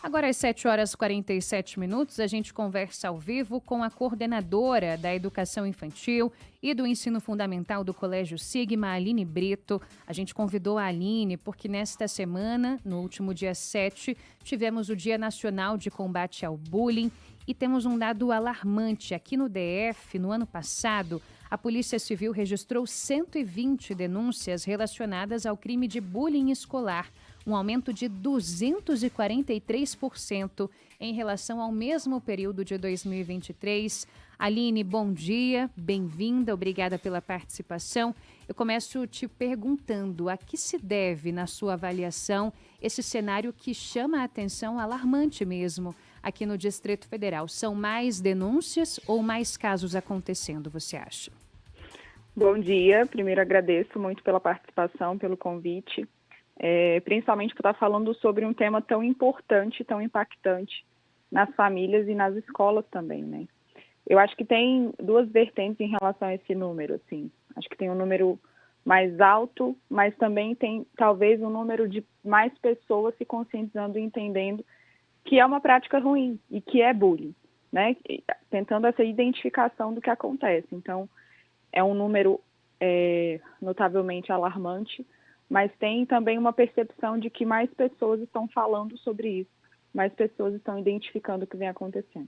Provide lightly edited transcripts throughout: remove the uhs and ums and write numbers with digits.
Agora, às 7h47, a gente conversa ao vivo com a coordenadora da Educação Infantil e do Ensino Fundamental do Colégio Sigma, Aline Brito. A gente convidou a Aline porque nesta semana, no último dia 7, tivemos o Dia Nacional de Combate ao Bullying e temos um dado alarmante. Aqui no DF, no ano passado, a Polícia Civil registrou 120 denúncias relacionadas ao crime de bullying escolar, um aumento de 243% em relação ao mesmo período de 2023. Aline, bom dia, bem-vinda, obrigada pela participação. Eu começo te perguntando a que se deve, na sua avaliação, esse cenário que chama a atenção, alarmante mesmo, aqui no Distrito Federal. São mais denúncias ou mais casos acontecendo, você acha? Bom dia, primeiro agradeço muito pela participação, pelo convite. Principalmente por estar falando sobre um tema tão importante, tão impactante nas famílias e nas escolas também, né? Eu acho que tem duas vertentes em relação a esse número, assim. Acho que tem um número mais alto, mas também tem talvez um número de mais pessoas se conscientizando e entendendo que é uma prática ruim e que é bullying, né? Tentando essa identificação do que acontece. Então, é um número notavelmente alarmante, mas tem também uma percepção de que mais pessoas estão falando sobre isso, mais pessoas estão identificando o que vem acontecendo.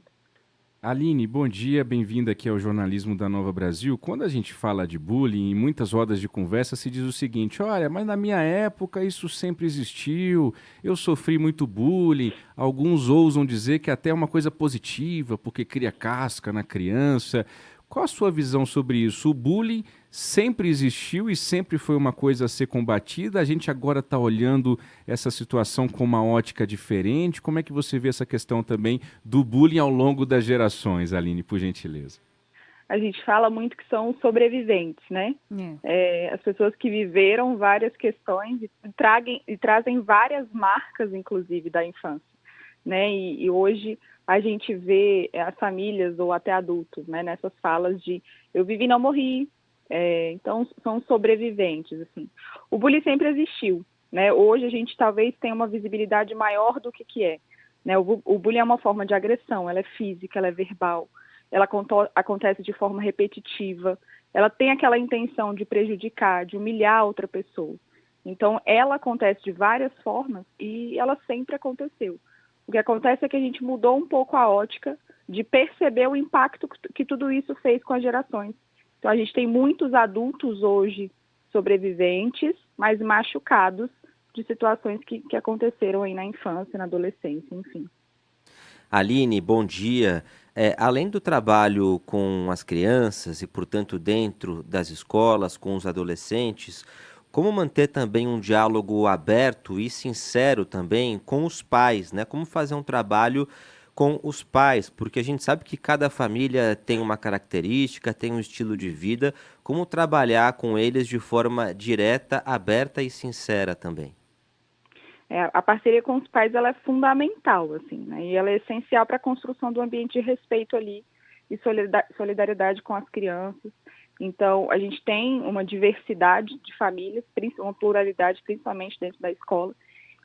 Aline, bom dia, bem-vinda aqui ao Jornalismo da Nova Brasil. Quando a gente fala de bullying, em muitas rodas de conversa se diz o seguinte: olha, mas na minha época isso sempre existiu, eu sofri muito bullying. Alguns ousam dizer que até é uma coisa positiva, porque cria casca na criança. Qual a sua visão sobre isso? O bullying sempre existiu e sempre foi uma coisa a ser combatida. A gente agora está olhando essa situação com uma ótica diferente. Como é que você vê essa questão também do bullying ao longo das gerações, Aline, por gentileza? A gente fala muito que são sobreviventes, né? As pessoas que viveram várias questões e trazem várias marcas, inclusive, da infância, né? E hoje a gente vê as famílias ou até adultos, né, nessas falas de eu vivi e não morri, então são sobreviventes, assim. O bullying sempre existiu, né? Hoje a gente talvez tenha uma visibilidade maior do que é, né? O bullying é uma forma de agressão, ela é física, ela é verbal, ela acontece de forma repetitiva, ela tem aquela intenção de prejudicar, de humilhar outra pessoa. Então ela acontece de várias formas e ela sempre aconteceu. O que acontece é que a gente mudou um pouco a ótica de perceber o impacto que tudo isso fez com as gerações. Então, a gente tem muitos adultos hoje sobreviventes, mas machucados de situações que aconteceram aí na infância, na adolescência, enfim. Aline, bom dia. Além do trabalho com as crianças e, portanto, dentro das escolas, com os adolescentes, como manter também um diálogo aberto e sincero também com os pais, né? Como fazer um trabalho com os pais, porque a gente sabe que cada família tem uma característica, tem um estilo de vida, como trabalhar com eles de forma direta, aberta e sincera também. A parceria com os pais ela é fundamental, assim, né? E ela é essencial para a construção do ambiente de respeito ali e solidariedade com as crianças. Então, a gente tem uma diversidade de famílias, uma pluralidade, principalmente dentro da escola.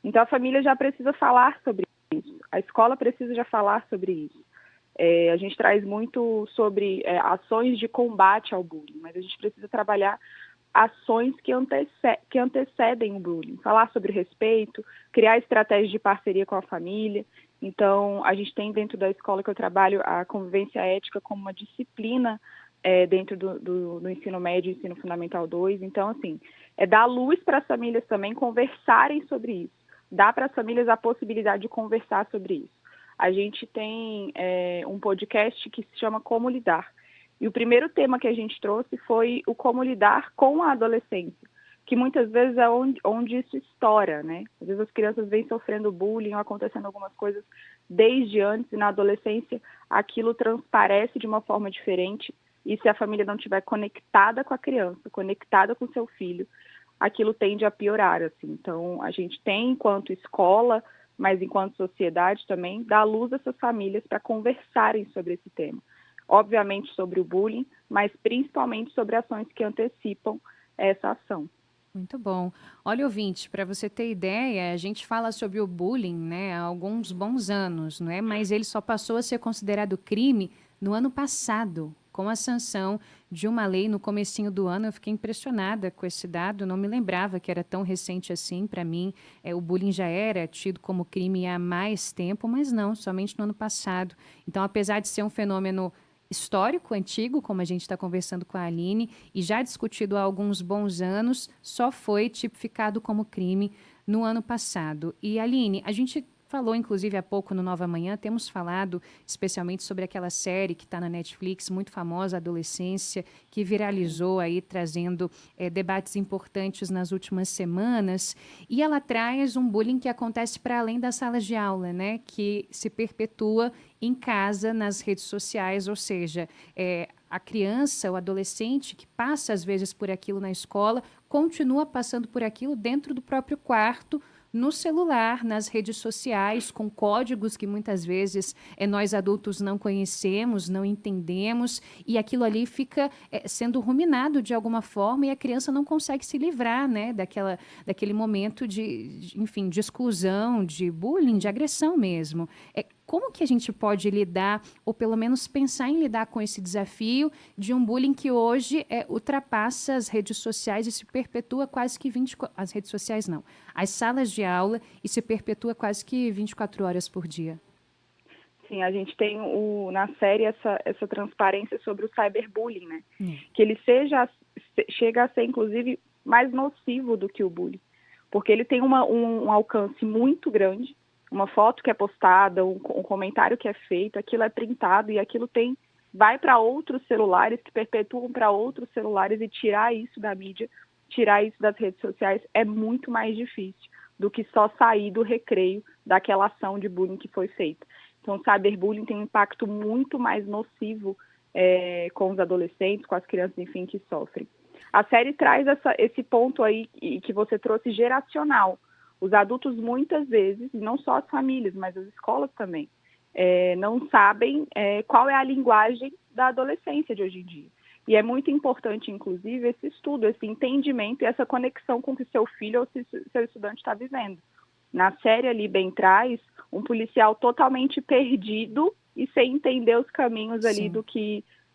Então, a família já precisa falar sobre isso, a escola precisa já falar sobre isso. A gente traz muito sobre ações de combate ao bullying, mas a gente precisa trabalhar ações que antecedem o bullying, falar sobre respeito, criar estratégias de parceria com a família. Então, a gente tem dentro da escola que eu trabalho a convivência ética como uma disciplina dentro do ensino médio e ensino fundamental 2. Então, assim, dar luz para as famílias também conversarem sobre isso, dar para as famílias a possibilidade de conversar sobre isso. A gente tem um podcast que se chama Como Lidar. E o primeiro tema que a gente trouxe foi o como lidar com a adolescência, que muitas vezes é onde isso estoura, né? Às vezes as crianças vêm sofrendo bullying ou acontecendo algumas coisas desde antes, e na adolescência aquilo transparece de uma forma diferente, e se a família não estiver conectada com a criança, conectada com o seu filho, aquilo tende a piorar, assim. Então, a gente tem, enquanto escola, mas enquanto sociedade também, dar luz a essas famílias para conversarem sobre esse tema. Obviamente sobre o bullying, mas principalmente sobre ações que antecipam essa ação. Muito bom. Olha, ouvinte, para você ter ideia, a gente fala sobre o bullying, né, há alguns bons anos, não é? Mas ele só passou a ser considerado crime no ano passado, com a sanção de uma lei no comecinho do ano. Eu fiquei impressionada com esse dado, não me lembrava que era tão recente assim. Para mim, o bullying já era tido como crime há mais tempo, mas não, somente no ano passado. Então, apesar de ser um fenômeno histórico, antigo, como a gente está conversando com a Aline, e já discutido há alguns bons anos, só foi tipificado como crime no ano passado. E, Aline, a gente falou, inclusive, há pouco no Nova Manhã, temos falado especialmente sobre aquela série que está na Netflix, muito famosa, Adolescência, que viralizou aí, trazendo debates importantes nas últimas semanas. E ela traz um bullying que acontece para além das salas de aula, né? Que se perpetua em casa, nas redes sociais, ou seja, a criança, o adolescente que passa às vezes por aquilo na escola, continua passando por aquilo dentro do próprio quarto, no celular, nas redes sociais, com códigos que muitas vezes nós adultos não conhecemos, não entendemos, e aquilo ali fica sendo ruminado de alguma forma e a criança não consegue se livrar, né, daquele momento enfim, de exclusão, de bullying, de agressão mesmo. Como que a gente pode lidar, ou pelo menos pensar em lidar com esse desafio de um bullying que hoje ultrapassa as redes sociais e se perpetua quase que as redes sociais não, as salas de aula, e se perpetua quase que 24 horas por dia? Sim, a gente tem na série essa transparência sobre o cyberbullying, né? Que ele chega a ser, inclusive, mais nocivo do que o bullying, porque ele tem um alcance muito grande. Uma foto que é postada, um comentário que é feito, aquilo é printado e aquilo vai para outros celulares, que perpetuam para outros celulares, e tirar isso da mídia, tirar isso das redes sociais é muito mais difícil do que só sair do recreio daquela ação de bullying que foi feita. Então, o cyberbullying tem um impacto muito mais nocivo com os adolescentes, com as crianças, enfim, que sofrem. A série traz esse ponto aí que você trouxe, geracional. Os adultos, muitas vezes, não só as famílias, mas as escolas também, não sabem qual é a linguagem da adolescência de hoje em dia. E é muito importante, inclusive, esse estudo, esse entendimento e essa conexão com o que seu filho ou seu estudante está vivendo. Na série ali bem traz um policial totalmente perdido e sem entender os caminhos ali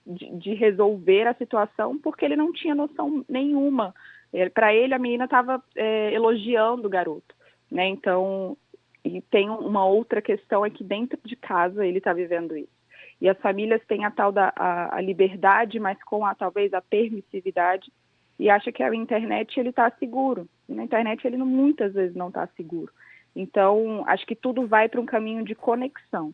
de resolver a situação, porque ele não tinha noção nenhuma. Para ele, a menina estava elogiando o garoto, né? Então, e tem uma outra questão, é que dentro de casa ele está vivendo isso. E as famílias têm a tal a liberdade, mas com talvez a permissividade, e acha que a internet ele está seguro. E na internet ele muitas vezes não está seguro. Então, acho que tudo vai para um caminho de conexão.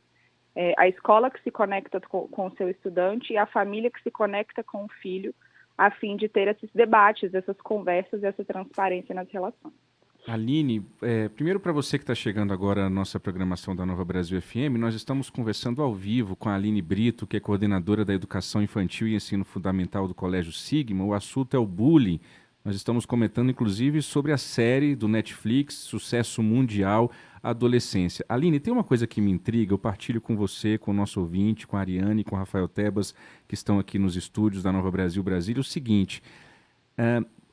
A escola que se conecta com o seu estudante e a família que se conecta com o filho, a fim de ter esses debates, essas conversas e essa transparência nas relações. Aline, primeiro, para você que está chegando agora na nossa programação da Nova Brasil FM, nós estamos conversando ao vivo com a Aline Brito, que é coordenadora da Educação Infantil e Ensino Fundamental do Colégio Sigma. O assunto é o bullying. Nós estamos comentando, inclusive, sobre a série do Netflix, sucesso mundial, Adolescência. Aline, tem uma coisa que me intriga, eu partilho com você, com o nosso ouvinte, com a Ariane, com o Rafael Tebas, que estão aqui nos estúdios da Nova Brasil Brasília, o seguinte: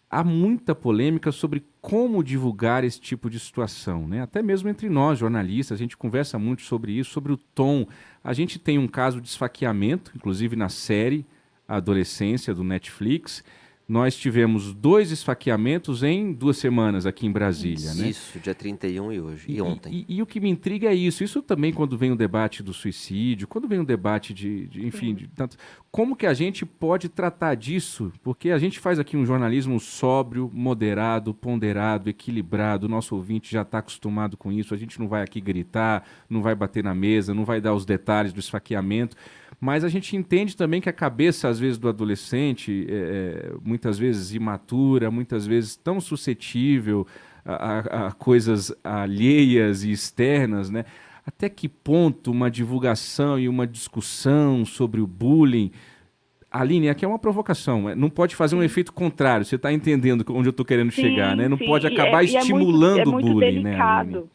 há muita polêmica sobre como divulgar esse tipo de situação, né? Até mesmo entre nós, jornalistas, a gente conversa muito sobre isso, sobre o tom. A gente tem um caso de esfaqueamento, inclusive na série A Adolescência, do Netflix. Nós tivemos 2 esfaqueamentos em 2 semanas aqui em Brasília, né? Isso, dia 31 e hoje, e ontem. E o que me intriga é isso. Isso também quando vem o debate do suicídio, quando vem o debate como que a gente pode tratar disso? Porque a gente faz aqui um jornalismo sóbrio, moderado, ponderado, equilibrado. O nosso ouvinte já está acostumado com isso. A gente não vai aqui gritar, não vai bater na mesa, não vai dar os detalhes do esfaqueamento. Mas a gente entende também que a cabeça, às vezes, do adolescente muitas vezes imatura, muitas vezes tão suscetível a coisas alheias e externas, né? Até que ponto uma divulgação e uma discussão sobre o bullying... Aline, aqui é uma provocação, não pode fazer um efeito contrário, você está entendendo onde eu estou querendo chegar, né? Não pode acabar estimulando o bullying, né, Aline?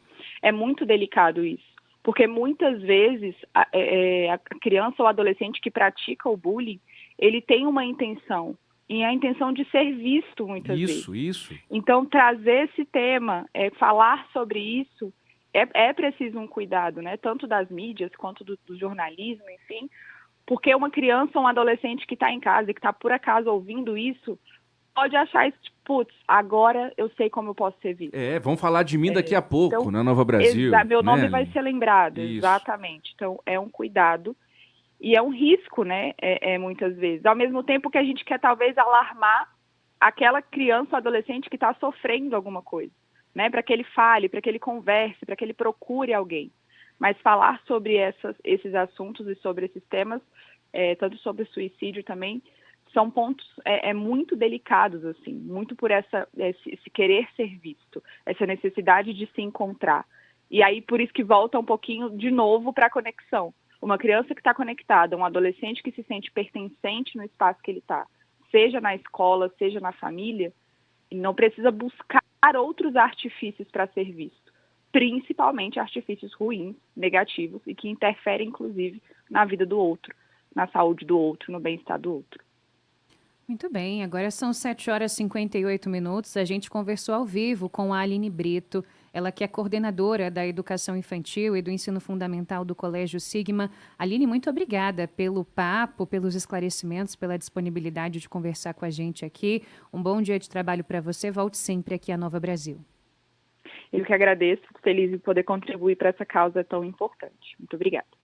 É muito delicado isso. Porque muitas vezes a criança ou adolescente que pratica o bullying, ele tem uma intenção e a intenção de ser visto muitas vezes. Isso. Então, trazer esse tema, falar sobre isso, é preciso um cuidado, né? Tanto das mídias quanto do jornalismo, enfim, porque uma criança ou um adolescente que está em casa e que está por acaso ouvindo isso, pode achar isso, putz, agora eu sei como eu posso ser visto. Vão falar de mim daqui a pouco, então, na Nova Brasil. Meu nome né? vai ser lembrado, Isso. exatamente. Então, é um cuidado e é um risco, né, muitas vezes. Ao mesmo tempo que a gente quer, talvez, alarmar aquela criança ou adolescente que está sofrendo alguma coisa, né, para que ele fale, para que ele converse, para que ele procure alguém. Mas falar sobre esses assuntos e sobre esses temas, tanto sobre suicídio também, são pontos muito delicados, assim, muito por esse querer ser visto, essa necessidade de se encontrar. E aí, por isso que volta um pouquinho, de novo, para a conexão. Uma criança que está conectada, um adolescente que se sente pertencente no espaço que ele está, seja na escola, seja na família, ele não precisa buscar outros artifícios para ser visto, principalmente artifícios ruins, negativos, e que interferem, inclusive, na vida do outro, na saúde do outro, no bem-estar do outro. Muito bem, agora são 7h58. A gente conversou ao vivo com a Aline Brito, ela que é coordenadora da Educação Infantil e do Ensino Fundamental do Colégio Sigma. Aline, muito obrigada pelo papo, pelos esclarecimentos, pela disponibilidade de conversar com a gente aqui. Um bom dia de trabalho para você. Volte sempre aqui à Nova Brasil. Eu que agradeço, feliz em poder contribuir para essa causa tão importante. Muito obrigada.